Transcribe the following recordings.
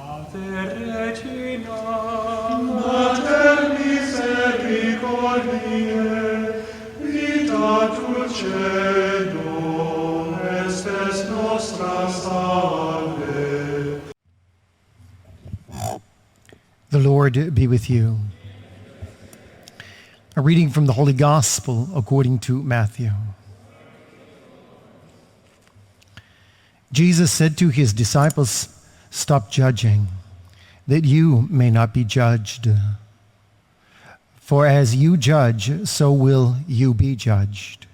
Ave Regina, Mater misericordiae, vita dulcedo, estes nostra salve. The Lord be with you. A reading from the Holy Gospel according to Matthew. Jesus said to his disciples, "Stop judging, that you may not be judged. For as you judge, so will you be judged.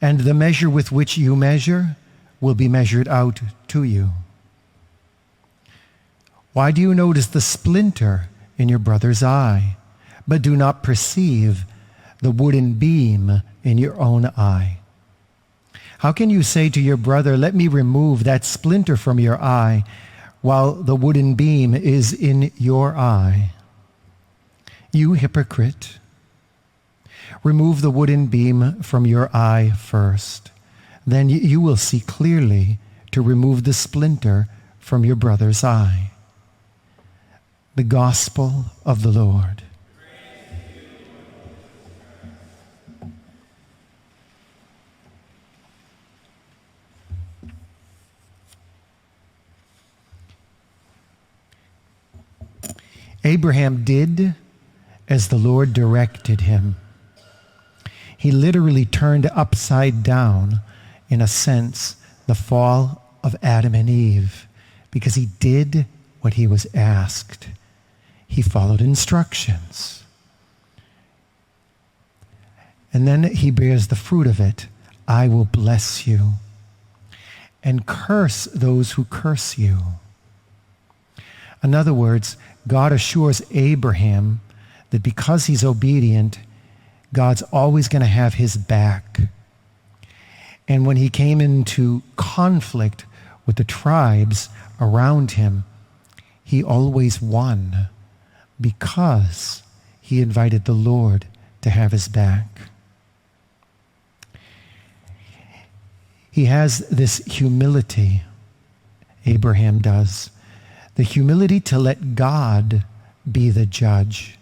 And the measure with which you measure will be measured out to you. Why do you notice the splinter in your brother's eye, but do not perceive the wooden beam in your own eye? How can you say to your brother, 'Let me remove that splinter from your eye,' while the wooden beam is in your eye? You hypocrite! Remove the wooden beam from your eye first. Then you will see clearly to remove the splinter from your brother's eye." The Gospel of the Lord. Abraham did as the Lord directed him. He literally turned upside down, in a sense, the fall of Adam and Eve, because he did what he was asked. He followed instructions. And then he bears the fruit of it. "I will bless you and curse those who curse you." In other words, God assures Abraham that because he's obedient, God's always going to have his back. And when he came into conflict with the tribes around him, he always won because he invited the Lord to have his back. He has this humility, Abraham does. The humility to let God be the judge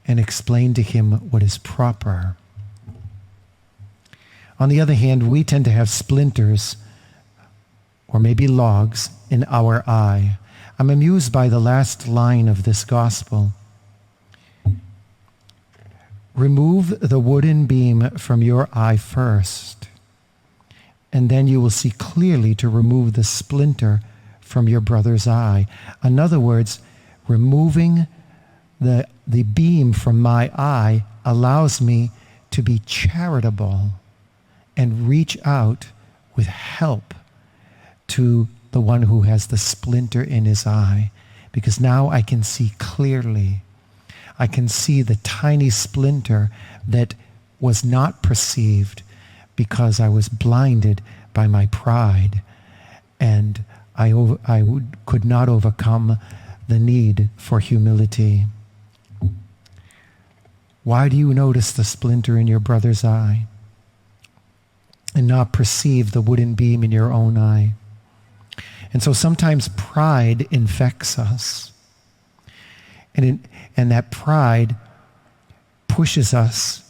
and explain to him what is proper. On the other hand, we tend to have splinters or maybe logs in our eye. I'm amused by the last line of this gospel. Remove the wooden beam from your eye first, and then you will see clearly to remove the splinter from your brother's eye. In other words, removing the beam from my eye allows me to be charitable and reach out with help to the one who has the splinter in his eye, because now I can see clearly. I can see the tiny splinter that was not perceived because I was blinded by my pride, and I could not overcome the need for humility. Why do you notice the splinter in your brother's eye and not perceive the wooden beam in your own eye? And so sometimes pride infects us. And that pride pushes us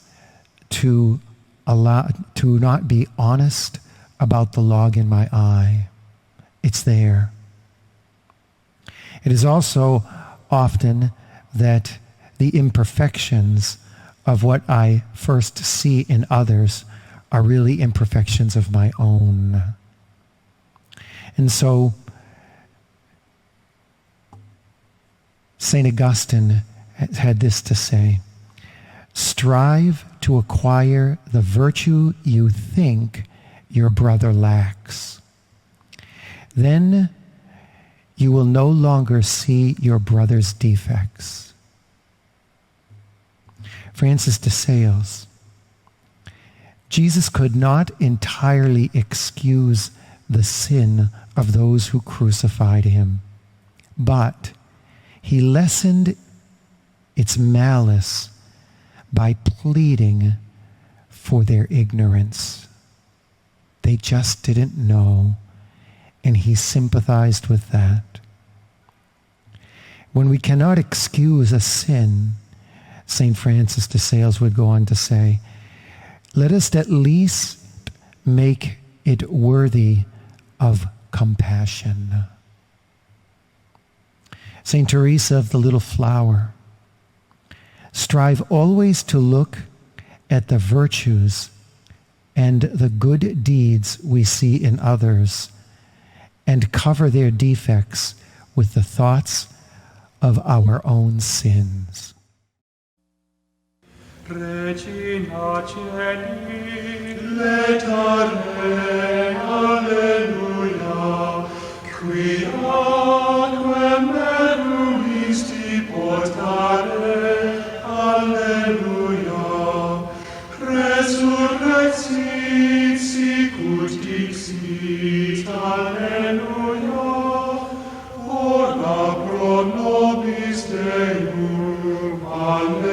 to not be honest about the log in my eye. It's there. It is also often that the imperfections of what I first see in others are really imperfections of my own. And so St. Augustine had this to say: "Strive to acquire the virtue you think your brother lacks. Then you will no longer see your brother's defects." Francis de Sales: Jesus could not entirely excuse the sin of those who crucified him, but he lessened its malice by pleading for their ignorance. They just didn't know, and he sympathized with that. When we cannot excuse a sin, St. Francis de Sales would go on to say, let us at least make it worthy of compassion. St. Teresa of the Little Flower, strive always to look at the virtues and the good deeds we see in others and cover their defects with the thoughts of our own sins. Regina Celi, letare, alleluia, quiaque merum isti portare, alleluia, resurrexit sicut dixit, alleluia, ora pro nobis Deum, alleluia.